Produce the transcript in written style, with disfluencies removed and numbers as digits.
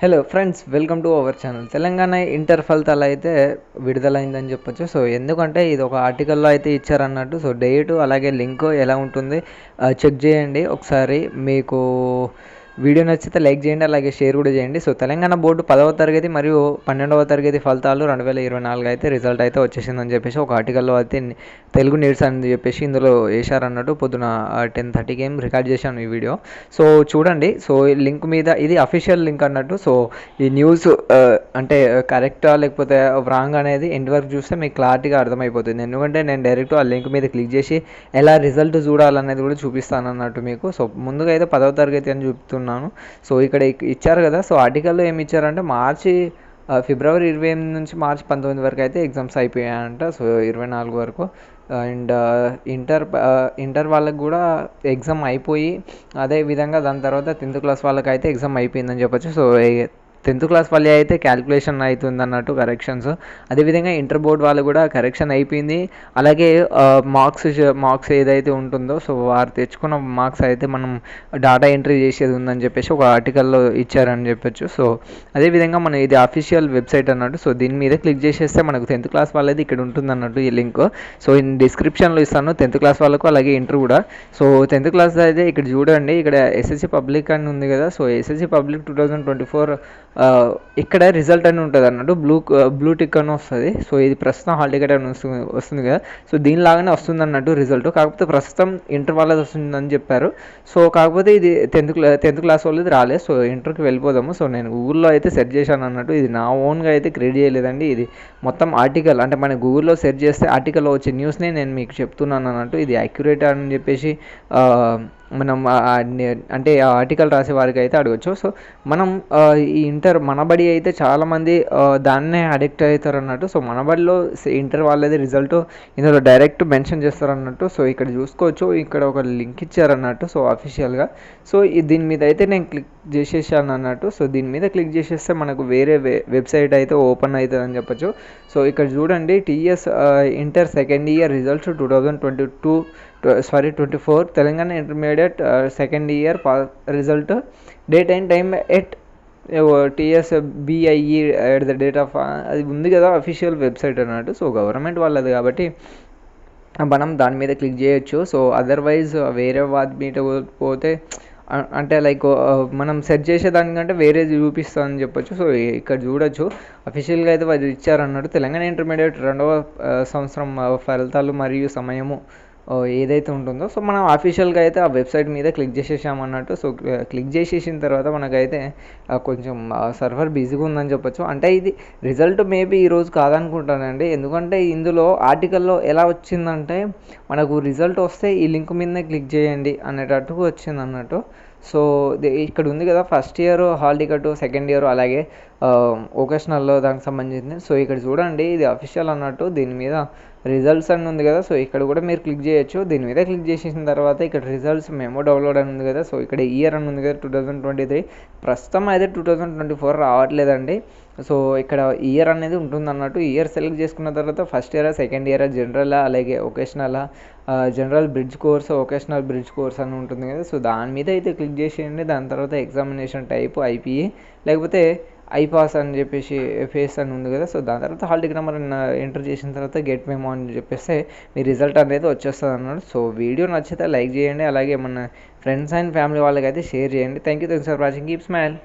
Hello friends, welcome to our channel. Telangana inter ఫలితాలు అయితే విడుదలైందని చెప్పొచ్చు. సో ఎందుకంటే ఇది ఒక ఆర్టికల్లో అయితే ఇచ్చారన్నట్టు. సో డేటు అలాగే లింక్ ఎలా ఉంటుంది చెక్ చేయండి ఒకసారి. మీకు వీడియో నచ్చితే లైక్ చేయండి, అలాగే షేర్ కూడా చేయండి. సో తెలంగాణ బోర్డు 10వ తరగతి మరియు 12వ తరగతి ఫలితాలు 2024 అయితే రిజల్ట్ అయితే వచ్చేసిందని చెప్పేసి ఒక ఆర్టికల్లో అయితే తెలుగు నీడ్స్ అని చెప్పేసి ఇందులో వేశారన్నట్టు. పొద్దున 10:30కి ఏం రికార్డ్ చేశాను ఈ వీడియో. సో చూడండి. సో ఈ లింక్ మీద ఇది అఫీషియల్ లింక్ అన్నట్టు. సో ఈ న్యూస్ అంటే కరెక్టా లేకపోతే రాంగ్ అనేది ఎండ్ వరకు చూస్తే మీకు క్లారిటీగా అర్థమైపోతుంది. ఎందుకంటే నేను డైరెక్ట్ ఆ లింక్ మీద క్లిక్ చేసి ఎలా రిజల్ట్ చూడాలనేది కూడా చూపిస్తాను అన్నట్టు మీకు. సో ముందుగా అయితే 10వ తరగతి అని చూపుతున్నాను. సో ఇక్కడ ఇచ్చారు కదా. సో ఆర్టికల్లో ఏమి ఇచ్చారంటే ఫిబ్రవరి 28 నుంచి మార్చి 19 వరకు అయితే ఎగ్జామ్స్ అయిపోయాయంట. సో 24 వరకు. అండ్ ఇంటర్ వాళ్ళకి కూడా ఎగ్జామ్ అయిపోయి, అదే విధంగా దాని తర్వాత 10th క్లాస్ వాళ్ళకి అయితే ఎగ్జామ్ అయిపోయిందని చెప్పొచ్చు. సో 10th క్లాస్ వాళ్ళే అయితే క్యాలిక్యులేషన్ అవుతుంది అన్నట్టు, కరెక్షన్స్. అదేవిధంగా ఇంటర్ బోర్డ్ వాళ్ళు కూడా కరెక్షన్ అయిపోయింది. అలాగే మార్క్స్ ఏదైతే ఉంటుందో, సో వారు తెచ్చుకున్న మార్క్స్ అయితే మనం డాటా ఎంట్రీ చేసేది ఉందని చెప్పేసి ఒక ఆర్టికల్లో ఇచ్చారని చెప్పొచ్చు. సో అదేవిధంగా మనం ఇది అఫీషియల్ వెబ్సైట్ అన్నట్టు. సో దీని మీద క్లిక్ చేసేస్తే మనకు 10th క్లాస్ వాళ్ళది ఇక్కడ ఉంటుంది అన్నట్టు ఈ లింక్. సో డిస్క్రిప్షన్లో ఇస్తాను 10th క్లాస్ వాళ్ళకు, అలాగే ఇంటర్ కూడా. సో 10th క్లాస్ అయితే ఇక్కడ చూడండి, ఇక్కడ ఎస్ఎస్సి పబ్లిక్ అని ఉంది కదా. సో ఎస్ఎస్సి పబ్లిక్ 2024 ఇక్కడ రిజల్ట్ అని ఉంటుంది అన్నట్టు. బ్లూ టిక్ అని వస్తుంది. సో ఇది ప్రస్తుతం హాల్ టికెట్ అని వస్తుంది కదా. సో దీనిలాగానే వస్తుంది అన్నట్టు రిజల్ట్. కాకపోతే ప్రస్తుతం ఇంటర్ వాళ్ళది వస్తుందని చెప్పారు. సో కాకపోతే ఇది 10th క్లాస్ వాళ్ళది రాలేదు. సో ఇంటర్కి వెళ్ళిపోదాము. సో నేను గూగుల్లో అయితే సెర్చ్ చేశాను అన్నట్టు. ఇది నా ఓన్గా అయితే క్రియేట్ చేయలేదండి. ఇది మొత్తం ఆర్టికల్, అంటే మన గూగుల్లో సెర్చ్ చేస్తే ఆర్టికల్లో వచ్చే న్యూస్ని నేను మీకు చెప్తున్నాను అన్నట్టు. ఇది యాక్యురేట్ అని చెప్పేసి మనం అంటే ఆ ఆర్టికల్ రాసే వారికి అయితే అడగచ్చు. సో మనం ఈ ఇంటర్ మనబడి అయితే చాలామంది దాన్నే అడిక్ట్ అవుతారు అన్నట్టు. సో మనబడిలో ఇంటర్ వాళ్ళది రిజల్ట్ ఇందులో డైరెక్ట్ మెన్షన్ చేస్తారు అన్నట్టు. సో ఇక్కడ చూసుకోవచ్చు, ఇక్కడ ఒక లింక్ ఇచ్చారన్నట్టు. సో అఫీషియల్గా. సో దీని మీద అయితే నేను క్లిక్ చేసేసాను అన్నట్టు. సో దీని మీద క్లిక్ చేసేస్తే మనకు వేరే వెబ్సైట్ అయితే ఓపెన్ అవుతుంది అని చెప్పచ్చు. సో ఇక్కడ చూడండి, TS inter second year results 2024 Telangana intermediate second year result date and time at TSBIE at the date of అది ఉంది కదా అఫీషియల్ వెబ్సైట్ అన్నట్టు. సో గవర్నమెంట్ వాళ్ళది కాబట్టి మనం దాని మీద క్లిక్ చేయొచ్చు. సో అదర్వైజ్ వేరే వాటి మీద పోతే అంటే లైక్ మనం సెర్చ్ చేసేదానికంటే వేరేది చూపిస్తుందని చెప్పొచ్చు. సో ఇక్కడ చూడొచ్చు, అఫీషియల్గా అయితే వాళ్ళు ఇచ్చారన్నట్టు. తెలంగాణ ఇంటర్మీడియట్ 2వ సంవత్సరం ఫలితాలు మరియు సమయము ఏదైతే ఉంటుందో, సో మనం అఫీషియల్గా అయితే ఆ వెబ్సైట్ మీద క్లిక్ చేసేసామన్నట్టు. సో క్లిక్ చేసేసిన తర్వాత మనకైతే కొంచెం సర్వర్ బిజీగా ఉందని చెప్పొచ్చు. అంటే ఇది రిజల్ట్ మేబీ ఈరోజు కాదనుకుంటానండి. ఎందుకంటే ఇందులో ఆర్టికల్లో ఎలా వచ్చిందంటే, మనకు రిజల్ట్ వస్తే ఈ లింక్ మీదనే క్లిక్ చేయండి అనేటట్టుగా వచ్చింది అన్నట్టు. సో ఇక్కడ ఉంది కదా, first year hall ticket, second year అలాగే వొకేషనల్లో దానికి సంబంధించింది. సో ఇక్కడ చూడండి, ఇది అఫీషియల్ అన్నట్టు. దీని మీద రిజల్ట్స్ అని ఉంది కదా. సో ఇక్కడ కూడా మీరు క్లిక్ చేయొచ్చు. దీని మీద క్లిక్ చేసేసిన తర్వాత ఇక్కడ రిజల్ట్స్ మెమో డౌన్లోడ్ అని ఉంది కదా. సో ఇక్కడ ఇయర్ అని ఉంది కదా, 2023. ప్రస్తుతం అయితే 2024 రావట్లేదండి. సో ఇక్కడ ఇయర్ అనేది ఉంటుంది అన్నట్టు. ఇయర్ సెలెక్ట్ చేసుకున్న తర్వాత first year, second year, general అలాగే vocational, general bridge course, vocational bridge course అని ఉంటుంది కదా. సో దాని మీద అయితే క్లిక్ చేసేయండి. దాని తర్వాత ఎగ్జామినేషన్ టైప్ ఐపీఈ లేకపోతే ఐపాస్ అని చెప్పేసి ఫేస్ అని ఉంది కదా. సో దాని తర్వాత హాల్ టికెట్ నెంబర్ ఎంటర్ చేసిన తర్వాత గెట్ మెమో అని చెప్పేస్తే మీ రిజల్ట్ అనేది వచ్చేస్తుంది అన్నమాట. సో వీడియో నచ్చితే లైక్ చేయండి, అలాగే మన ఫ్రెండ్స్ అండ్ ఫ్యామిలీ వాళ్ళకైతే షేర్ చేయండి. Thank you for watching. Keep smile.